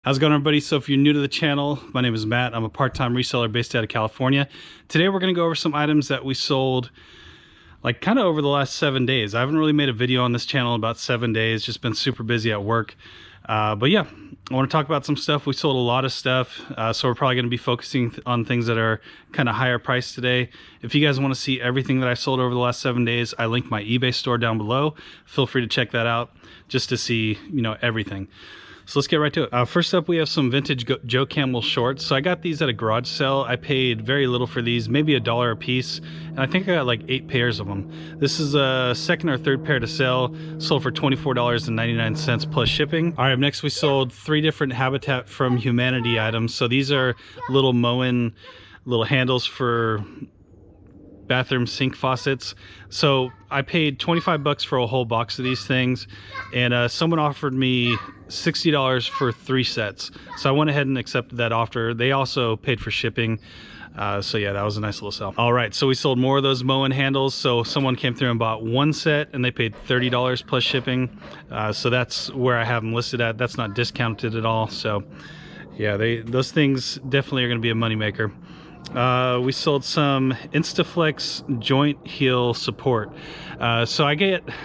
How's it going, everybody? So if you're new to the channel, my name is Matt. I'm a part-time reseller based out of California. Today we're going to go over some items that we sold like kind of over the last 7 days. I haven't really made a video on this channel in about 7 days, just been super busy at work. But yeah, I want to talk about some stuff. We sold a lot of stuff, so we're probably going to be focusing on things that are kind of higher priced today. If you guys want to see everything that I sold over the last 7 days, I linked my eBay store down below. Feel free to check that out just to see, everything. So let's get right to it. First up, we have some vintage Joe Campbell shorts. So I got these at a garage sale. I paid very little for these, maybe $1 a piece. And I think I got like 8 pairs of them. This is a second or third pair to sell. Sold for $24.99 plus shipping. All right, next we sold 3 different Habitat from Humanity items. So these are little Moen, little handles for bathroom sink faucets. So I paid 25 bucks for a whole box of these things, and someone offered me $60 for 3 sets. So I went ahead and accepted that offer. They also paid for shipping. So yeah, that was a nice little sell. All right, so we sold more of those Moen handles. So someone came through and bought 1 set and they paid $30 plus shipping. So that's where I have them listed at. That's not discounted at all. So yeah, those things definitely are going to be a moneymaker. We sold some Instaflex joint heel support. So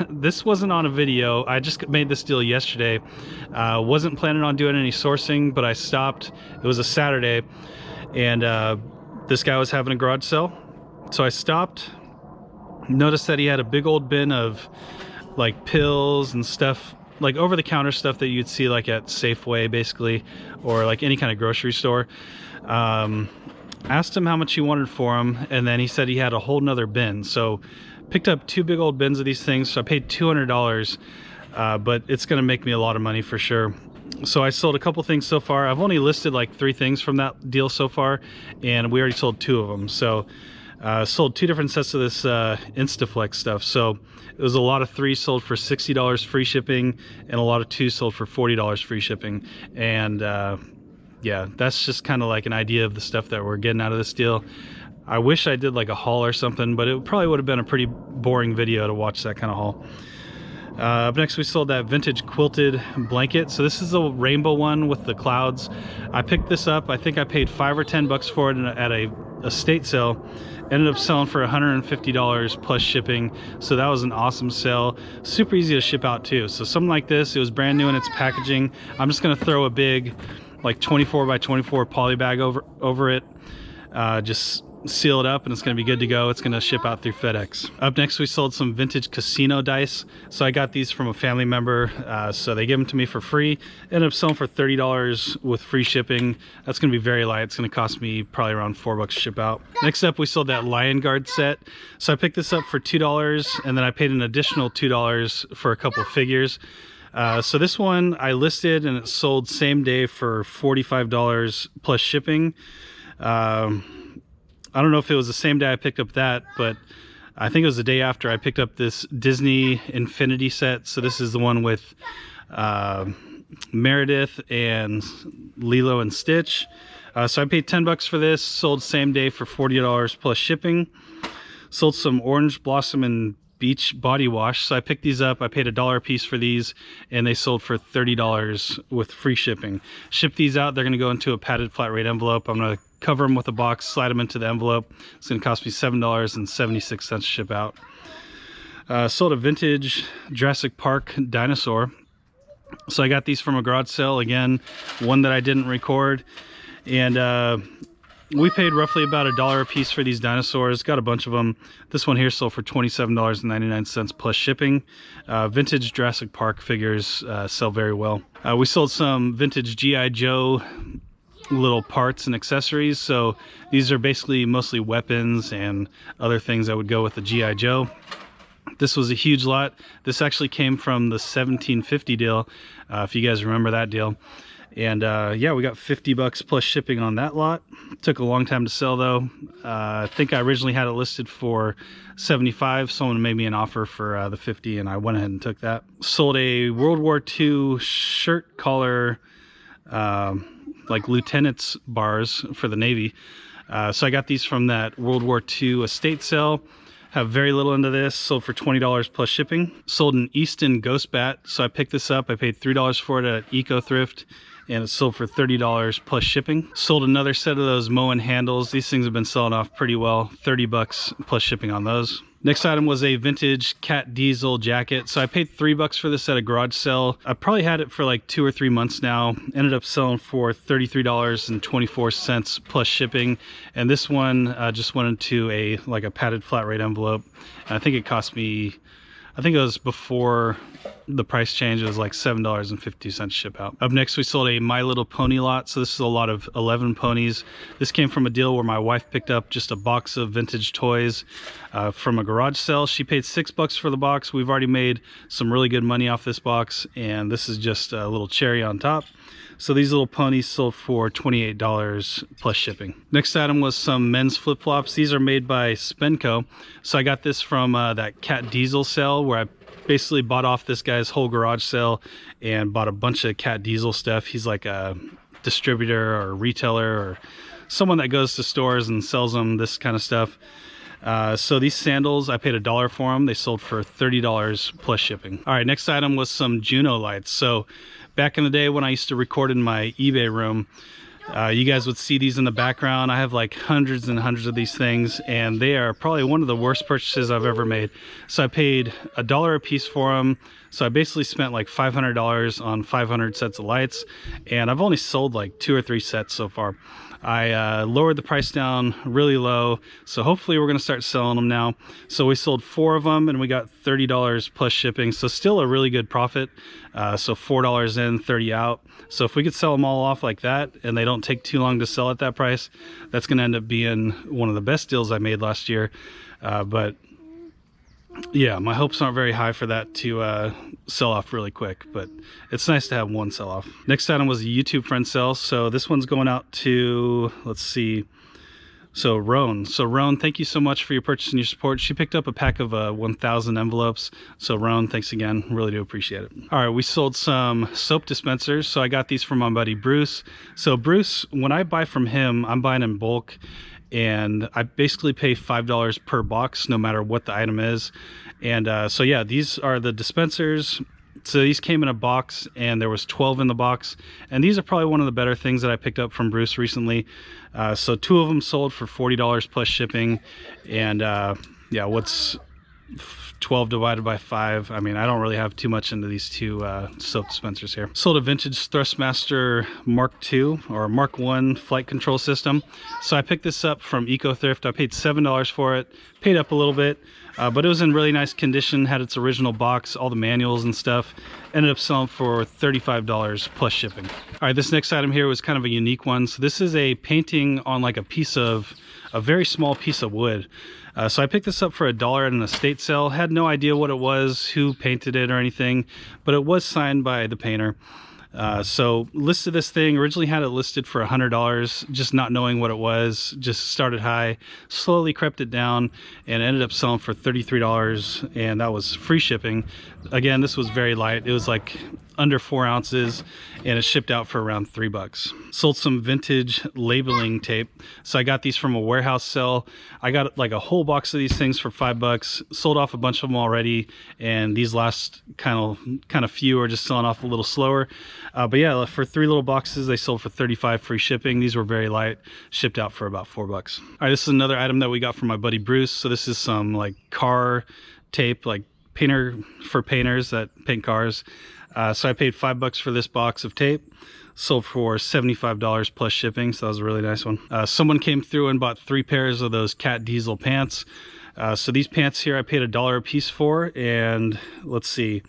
this wasn't on a video. I just made this deal yesterday. Wasn't planning on doing any sourcing, but I stopped. It was a Saturday, and this guy was having a garage sale. So I stopped, noticed that he had a big old bin of like pills and stuff, like over-the-counter stuff that you'd see like at Safeway basically, or like any kind of grocery store. Asked him how much he wanted for them, and then he said he had a whole nother bin. So picked up 2 big old bins of these things. So I paid $200, but it's going to make me a lot of money for sure. So I sold a couple things so far. I've only listed like 3 things from that deal so far, and we already sold 2 of them. So sold 2 different sets of this Instaflex stuff. So it was a lot of 3 sold for $60 free shipping, and a lot of 2 sold for $40 free shipping. And yeah, that's just kind of like an idea of the stuff that we're getting out of this deal. I wish I did like a haul or something, but it probably would have been a pretty boring video to watch that kind of haul. Up next, we sold that vintage quilted blanket. So this is the rainbow one with the clouds. I picked this up. I think I paid $5 or $10 for it at a estate sale. Ended up selling for $150 plus shipping. So that was an awesome sale. Super easy to ship out too. So something like this, it was brand new in its packaging. I'm just gonna throw a big like 24 by 24 poly bag over it, just seal it up, and it's going to be good to go. It's going to ship out through FedEx. Up next, we sold some vintage casino dice. So I got these from a family member, so they gave them to me for free. Ended up selling for $30 with free shipping. That's going to be very light. It's going to cost me probably around $4 to ship out. Next up, we sold that Lion Guard set. So I picked this up for $2, and then I paid an additional $2 for a couple figures. So this one I listed and it sold same day for $45 plus shipping. I don't know if it was the same day I picked up that, but I think it was the day after I picked up this Disney Infinity set. So this is the one with Meredith and Lilo and Stitch. So I paid $10 for this, sold same day for $40 plus shipping. Sold some Orange Blossom and Beach body wash. So I picked these up. I paid $1 a piece for these, and they sold for $30 with free shipping. Ship these out. They're going to go into a padded flat rate envelope. I'm going to cover them with a box, slide them into the envelope. It's going to cost me $7.76 to ship out. Sold a vintage Jurassic Park dinosaur. So I got these from a garage sale. Again, one that I didn't record, and we paid roughly about $1 a piece for these dinosaurs. Got a bunch of them. This one here sold for $27.99 plus shipping. Vintage Jurassic Park figures sell very well. We sold some vintage G.I. Joe little parts and accessories. So these are basically mostly weapons and other things that would go with the G.I. Joe. This was a huge lot. This actually came from the 1750 deal, if you guys remember that deal. And yeah, we got $50 plus shipping on that lot. Took a long time to sell though. I think I originally had it listed for $75. Someone made me an offer for the $50, and I went ahead and took that. Sold a World War II shirt collar, like lieutenant's bars for the Navy. So I got these from that World War II estate sale. Have very little into this. Sold for $20 plus shipping. Sold an Easton Ghost Bat. So I picked this up. I paid $3 for it at Eco Thrift, and it sold for $30 plus shipping. Sold another set of those Moen handles. These things have been selling off pretty well. $30 plus shipping on those. Next item was a vintage Cat Diesel jacket. So I paid $3 for this at a garage sale. I probably had it for like 2 or 3 months now. Ended up selling for $33.24 plus shipping. And this one just went into a padded flat rate envelope. And I think it cost me, I think it was before the price change, it was like $7.50 ship out. Up next, we sold a My Little Pony lot. So this is a lot of 11 ponies. This came from a deal where my wife picked up just a box of vintage toys from a garage sale. She paid $6 for the box. We've already made some really good money off this box, and this is just a little cherry on top. So these little ponies sold for $28 plus shipping. Next item was some men's flip-flops. These are made by Spenco. So I got this from that Cat Diesel sale where I basically bought off this guy's whole garage sale and bought a bunch of Cat Diesel stuff. He's like a distributor or retailer or someone that goes to stores and sells them this kind of stuff. So these sandals, I paid $1 for them. They sold for $30 plus shipping. All right, next item was some Juno lights. So back in the day when I used to record in my eBay room, you guys would see these in the background. I have like hundreds and hundreds of these things, and they are probably one of the worst purchases I've ever made. So I paid $1 a piece for them. So I basically spent like $500 on 500 sets of lights, and I've only sold like 2 or 3 sets so far. I lowered the price down really low, so hopefully we're going to start selling them now. So we sold 4 of them, and we got $30 plus shipping, so still a really good profit. So $4 in, 30 out. So if we could sell them all off like that, and they don't take too long to sell at that price, that's going to end up being one of the best deals I made last year. But yeah, my hopes aren't very high for that to sell off really quick, but it's nice to have one sell off. Next item was a YouTube friend sale. So this one's going out to, let's see, so Roan. So Roan, thank you so much for your purchase and your support. She picked up a pack of 1,000 envelopes. So Roan, thanks again. Really do appreciate it. All right, we sold some soap dispensers. So I got these from my buddy Bruce. So Bruce, when I buy from him, I'm buying in bulk, and I basically pay $5 per box no matter what the item is. And so yeah, these are the dispensers. So these came in a box, and there was 12 in the box, and these are probably one of the better things that I picked up from Bruce recently. So 2 of them sold for $40 plus shipping, and yeah, what's 12 divided by 5? I mean, I don't really have too much into these 2 soap dispensers here. Sold a vintage Thrustmaster Mark II or Mark I flight control system. So I picked this up from Eco Thrift. I paid $7 for it, paid up a little bit, but it was in really nice condition, had its original box, all the manuals and stuff. Ended up selling for $35 plus shipping. All right, this next item here was kind of a unique one. So this is a painting on like a very small piece of wood. So I picked this up for $1 at an estate sale. Had no idea what it was, who painted it or anything, but it was signed by the painter. So listed this thing, originally had it listed for $100, just not knowing what it was, just started high, slowly crept it down, and ended up selling for $33, and that was free shipping. Again, this was very light. It was like under 4 ounces, and it shipped out for around $3. Sold some vintage labeling tape. So I got these from a warehouse sale. I got like a whole box of these things for $5. Sold off a bunch of them already, and these last kind of few are just selling off a little slower. But yeah, for 3 little boxes, they sold for $35 free shipping. These were very light, shipped out for about $4. All right, this is another item that we got from my buddy Bruce. So this is some like car tape, like painter for painters that paint cars. So I paid $5 for this box of tape. Sold for $75 plus shipping, so that was a really nice one. Someone came through and bought 3 pairs of those Cat Diesel pants. So these pants here I paid $1 a piece for, and let's see,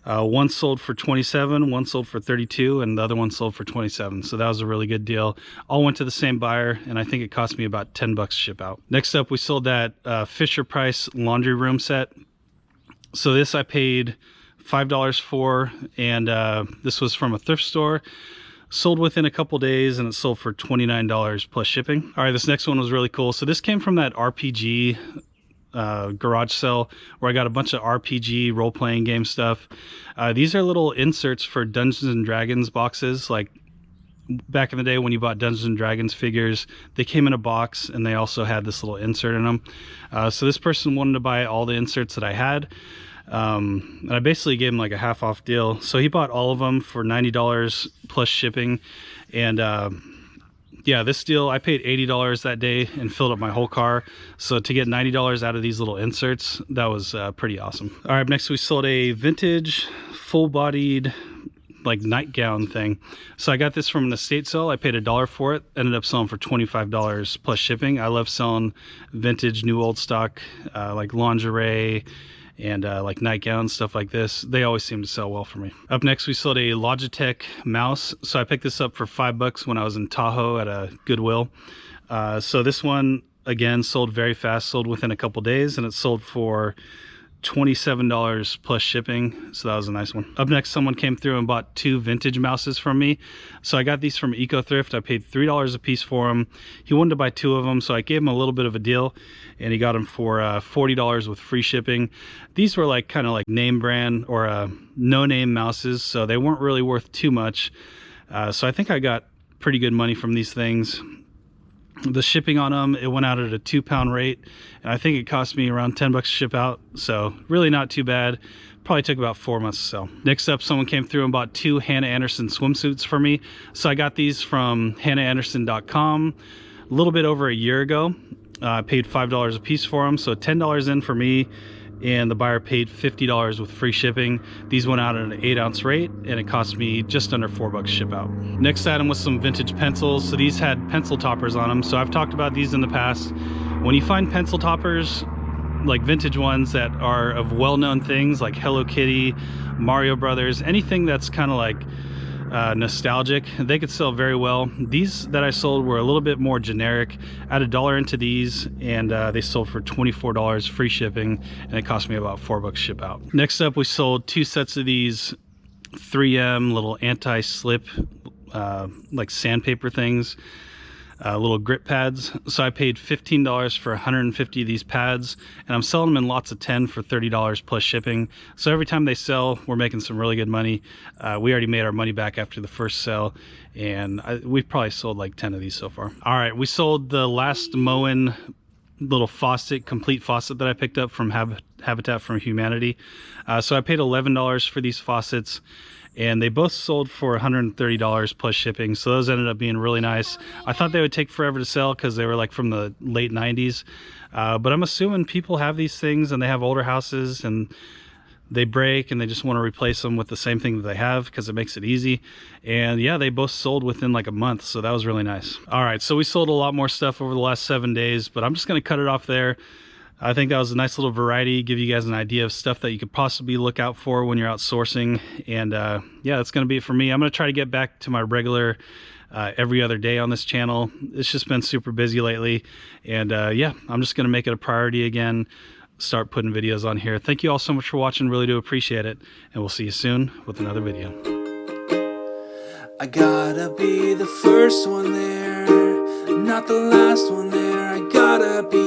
one sold for $27, one sold for $32, and the other one sold for $27. So that was a really good deal. All went to the same buyer, and I think it cost me about $10 to ship out. Next up, we sold that Fisher Price laundry room set. So this I paid $5 for, and this was from a thrift store. Sold within a couple days, and it sold for $29 plus shipping. All right, this next one was really cool. So this came from that RPG garage sale where I got a bunch of RPG role-playing game stuff. These are little inserts for Dungeons and Dragons boxes. Like back in the day when you bought Dungeons and Dragons figures, they came in a box and they also had this little insert in them. So this person wanted to buy all the inserts that I had. And I basically gave him like a half off deal. So he bought all of them for $90 plus shipping. And yeah, this deal, I paid $80 that day and filled up my whole car. So to get $90 out of these little inserts, that was pretty awesome. All right, next we sold a vintage full-bodied like nightgown thing. So I got this from an estate sale. I paid $1 for it, ended up selling for $25 plus shipping. I love selling vintage new old stock like lingerie and like nightgowns, stuff like this. They always seem to sell well for me. Up next, we sold a Logitech mouse. So I picked this up for $5 when I was in Tahoe at a Goodwill. So this one, again, sold very fast, sold within a couple days, and it sold for $27 plus shipping. So that was a nice one. Up next, someone came through and bought 2 vintage mouses from me. So I got these from Eco Thrift. I paid $3 a piece for them. He wanted to buy 2 of them, so I gave him a little bit of a deal, and he got them for $40 with free shipping. These were like kind of like name brand or no name mouses, so they weren't really worth too much. So I think I got pretty good money from these things. The shipping on them, it went out at a 2-pound rate, and I think it cost me around $10 to ship out, so really not too bad. Probably took about 4 months to sell. Next up, someone came through and bought 2 Hannah Anderson swimsuits for me. So I got these from hannah-anderson.com a little bit over a year ago. I paid $5 a piece for them, so $10 in for me, and the buyer paid $50 with free shipping. These went out at an 8-ounce rate, and it cost me just under $4 to ship out. Next item was some vintage pencils. So these had pencil toppers on them. So I've talked about these in the past. When you find pencil toppers, like vintage ones that are of well-known things like Hello Kitty, Mario Brothers, anything that's kind of like nostalgic, they could sell very well. These that I sold were a little bit more generic. I had $1 into these, and they sold for $24 free shipping, and it cost me about $4 to ship out. Next up, we sold 2 sets of these 3M little anti-slip like sandpaper things, little grip pads. So I paid $15 for 150 of these pads, and I'm selling them in lots of 10 for $30 plus shipping. So every time they sell, we're making some really good money. We already made our money back after the first sell, and we've probably sold like 10 of these so far. All right, we sold the last Moen little faucet, complete faucet that I picked up from Habitat for Humanity. So I paid $11 for these faucets, and they both sold for $130 plus shipping. So those ended up being really nice. I thought they would take forever to sell because they were like from the late 90s. But I'm assuming people have these things and they have older houses and they break and they just want to replace them with the same thing that they have because it makes it easy. And yeah, they both sold within like a month. So that was really nice. All right, so we sold a lot more stuff over the last 7 days, but I'm just going to cut it off there. I think that was a nice little variety, give you guys an idea of stuff that you could possibly look out for when you're out sourcing. And yeah, that's going to be it for me. I'm going to try to get back to my regular every other day on this channel. It's just been super busy lately. And yeah, I'm just going to make it a priority again, start putting videos on here. Thank you all so much for watching. Really do appreciate it. And we'll see you soon with another video. I gotta be the first one there, not the last one there. I gotta be